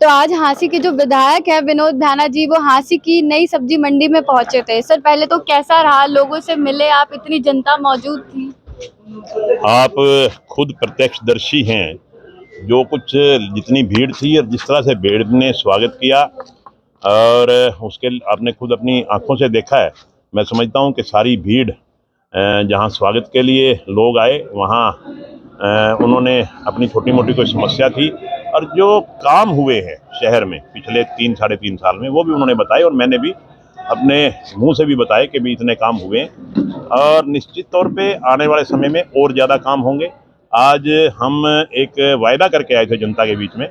तो आज हांसी के जो विधायक है विनोद भाना जी, वो हांसी की नई सब्जी मंडी में पहुंचे थे। सर पहले तो कैसा रहा, लोगों से मिले आप, इतनी जनता मौजूद थी? आप खुद प्रत्यक्षदर्शी हैं। जो कुछ जितनी भीड़ थी और जिस तरह से भीड़ ने स्वागत किया और उसके आपने खुद अपनी आंखों से देखा है। मैं समझता हूं कि सारी भीड़ जहां स्वागत के लिए लोग आए वहां उन्होंने अपनी छोटी मोटी कोई समस्या थी और जो काम हुए हैं शहर में पिछले 3 साढ़े 3 साल में वो भी उन्होंने बताए और मैंने भी अपने मुंह से भी बताया कि भी इतने काम हुए हैं और निश्चित तौर पे आने वाले समय में और ज़्यादा काम होंगे। आज हम एक वायदा करके आए थे जनता के बीच में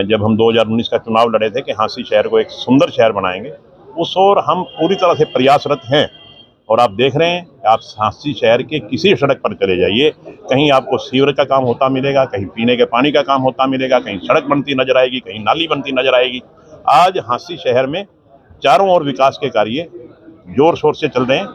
जब हम 2019 का चुनाव लड़े थे कि हांसी शहर को एक सुंदर शहर बनाएंगे। उस ओर हम पूरी तरह से प्रयासरत हैं और आप देख रहे हैं, आप हांसी शहर के किसी सड़क पर चले जाइए, कहीं आपको सीवर का काम होता मिलेगा, कहीं पीने के पानी का काम होता मिलेगा, कहीं सड़क बनती नजर आएगी, कहीं नाली बनती नजर आएगी। आज हांसी शहर में चारों ओर विकास के कार्य जोर शोर से चल रहे हैं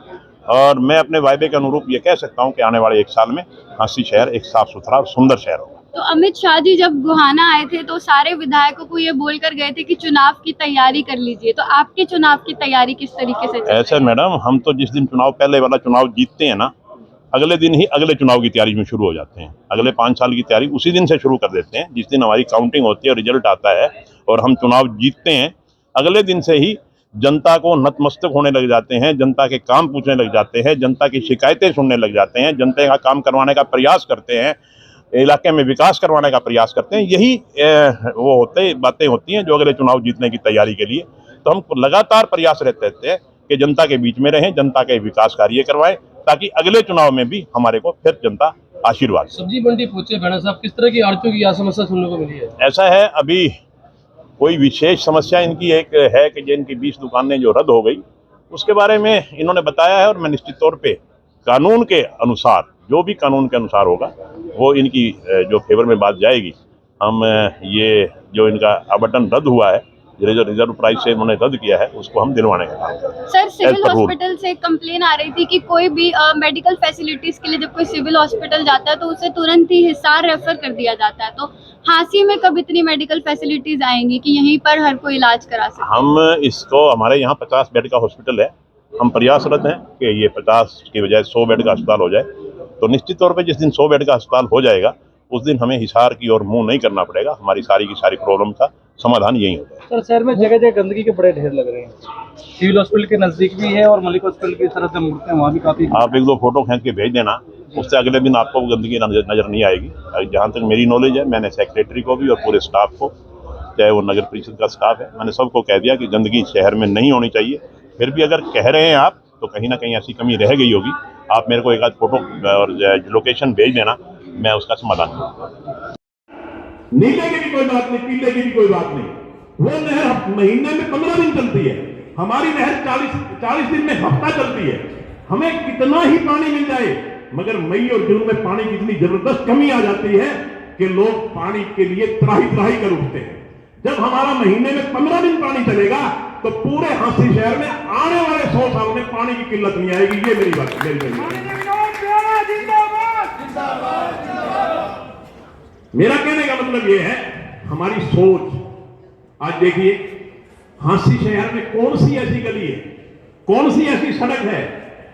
और मैं अपने वायदे के अनुरूप ये कह सकता हूं कि आने वाले 1 साल में हांसी शहर एक साफ सुथरा और सुंदर शहर होगा। तो अमित शाह जी जब गोहाना आए थे तो सारे विधायकों को ये बोलकर गए थे कि चुनाव की तैयारी कर लीजिए, तो आपकी चुनाव की तैयारी किस तरीके से चल रही है? ऐसे मैडम, हम तो जिस दिन चुनाव पहले वाला चुनाव जीतते हैं ना, अगले दिन ही अगले चुनाव की तैयारी में शुरू हो जाते हैं। अगले 5 साल की तैयारी उसी दिन से शुरू कर देते हैं जिस दिन हमारी काउंटिंग होती है और रिजल्ट आता है और हम चुनाव जीतते हैं। अगले दिन से ही जनता को नतमस्तक होने लग जाते हैं, जनता के काम पूछने लग जाते हैं, जनता की शिकायतें सुनने लग जाते हैं, जनता का काम करवाने का प्रयास करते हैं, इलाके में विकास करवाने का प्रयास करते हैं। यही वो बातें होती हैं जो अगले चुनाव जीतने की तैयारी के लिए। तो हम लगातार प्रयासरत रहते हैं कि जनता के बीच में रहें, जनता के विकास कार्य करवाएं ताकि अगले चुनाव में भी हमारे को फिर जनता आशीर्वाद। सब्जी मंडी पहुंचे भाना साहब, किस तरह की आड़तियों की समस्या सुनने को मिली है? ऐसा है, अभी कोई विशेष समस्या इनकी एक है कि जिनकी 20 दुकानें जो रद्द हो गई उसके बारे में इन्होंने बताया है और मैं निश्चित तौर पे कानून के अनुसार, जो भी कानून के अनुसार होगा वो इनकी जो फेवर में बात जाएगी। हम ये जो इनका आवंटन रद्द हुआ है, जो रिजर्व प्राइस से इन्होंने रद्द किया है, उसको हम दिलवाने का काम करेंगे। सर सिविल हॉस्पिटल से कंप्लेन आ रही थी कि कोई भी मेडिकल फैसिलिटीज के लिए जब कोई सिविल हॉस्पिटल जाता है तो उसे तुरंत ही हिसार रेफर कर दिया जाता है, तो हांसी में कब इतनी मेडिकल फैसिलिटीज आएंगी कि यहीं पर हर कोई इलाज करा सके? हम इसको, हमारे यहाँ 50 बेड का हॉस्पिटल है, हम प्रयासरत हैं कि ये 50 की बजाय 100 बेड का अस्पताल हो जाए। तो निश्चित तौर पे जिस दिन 100 बेड का अस्पताल हो जाएगा उस दिन हमें हिसार की ओर मुंह नहीं करना पड़ेगा, हमारी सारी की सारी प्रॉब्लम का समाधान यही हो जाएगा। सर शहर में जगह जगह गंदगी के बड़े ढेर लग रहे हैं, सिविल हॉस्पिटल के नजदीक भी है और मलिक हॉस्पिटल की तरफ से मुड़ते हैं वहाँ भी काफी। आप 1-2 फोटो खींच के भेज देना, उससे अगले दिन आपको गंदगी नजर नहीं आएगी। जहाँ तक मेरी नॉलेज है, मैंने सेक्रेटरी को भी और पूरे स्टाफ को, चाहे वो नगर परिषद का स्टाफ है, मैंने सबको कह दिया कि गंदगी शहर में नहीं होनी चाहिए। फिर भी अगर कह रहे हैं आप तो कहीं ना कहीं ऐसी कमी रह गई होगी। आप मेरे को एक आध फोटो और लोकेशन भेज देना, मैं उसका समाधान करूँगा। नीले की भी कोई बात नहीं, पीले की भी कोई बात नहीं। वो नहर महीने में 15 दिन चलती है, हमारी नहर 40 दिन में हफ्ता चलती है। हमें कितना ही पानी मिल जाए, मगर मई और जून में पानी की इतनी जबरदस्त कमी आ जाती है कि लोग पानी के लिए त्राही त्राही कर उठते हैं। जब हमारा महीने में 15 दिन पानी चलेगा तो पूरे हांसी शहर में आने वाले 100 साल में पानी की किल्लत नहीं आएगी। ये मेरी बात मेरा कहने का मतलब ये है, हमारी सोच। आज देखिए हांसी शहर में कौन सी ऐसी गली है, कौन सी ऐसी सड़क है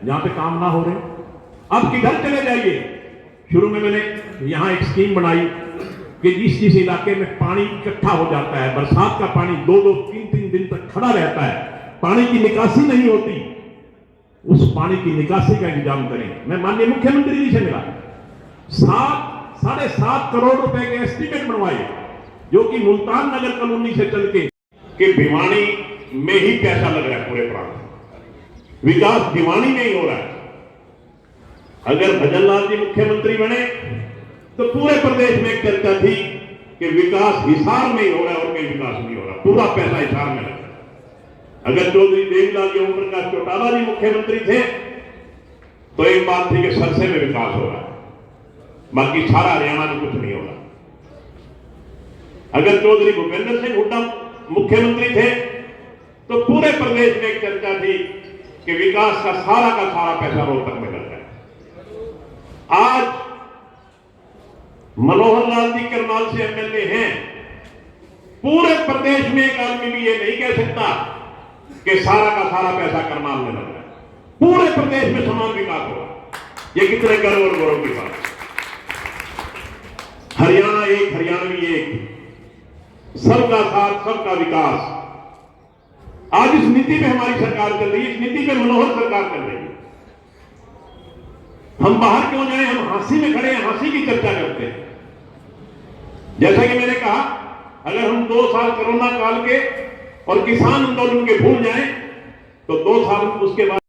जहां पे काम ना हो रहे। अब किधर चले जाइए, शुरू में मैंने यहां एक स्कीम बनाई कि जिस इलाके में पानी इकट्ठा हो जाता है, बरसात का पानी 2-2, 3-3 दिन तक खड़ा रहता है, पानी की निकासी नहीं होती, उस पानी की निकासी का इंतजाम करें। मैं माननीय मुख्यमंत्री जी से मिला, 7.5 करोड़ रुपए के एस्टीमेट बनवाए, जो कि मुल्तान नगर कॉलोनी से चल के भिवानी में ही पैसा लग रहा है। पूरे प्रांत विकास भिवानी में ही हो रहा है। अगर भजनलाल जी मुख्यमंत्री बने तो पूरे प्रदेश में एक चर्चा थी कि विकास हिसार में ही हो रहा है और कहीं विकास नहीं हो रहा, पूरा पैसा हिसार में लग रहा है। अगर चौधरी देवीलाल जी ओम प्रकाश चौटाला जी मुख्यमंत्री थे तो एक बात थी कि सरसे में विकास हो रहा है, बाकी सारा हरियाणा में कुछ नहीं हो रहा। अगर चौधरी भूपेंद्र सिंह हुड्डा मुख्यमंत्री थे तो पूरे प्रदेश में एक चर्चा थी कि विकास का सारा पैसा रोहतक में लग रहा है। आज मनोहर लाल जी करनाल से एमएलए हैं, पूरे प्रदेश में एक आदमी भी ये नहीं कह सकता कि सारा का सारा पैसा करनाल में लग रहा है। पूरे प्रदेश में समान विकास होगा। ये कितने गर्व और गौरव की बात। हरियाणा एक, हरियाणवी एक, सबका साथ सबका विकास। आज इस नीति पे हमारी सरकार चल रही है, इस नीति पे मनोहर सरकार चल रही है। हम बाहर क्यों जाएं, हम हंसी में खड़े हैं, हंसी की चर्चा करते हैं। जैसा कि मैंने कहा, अगर हम 2 साल कोरोना काल के और किसान आंदोलन के भूल जाएं तो 2 साल उसके बाद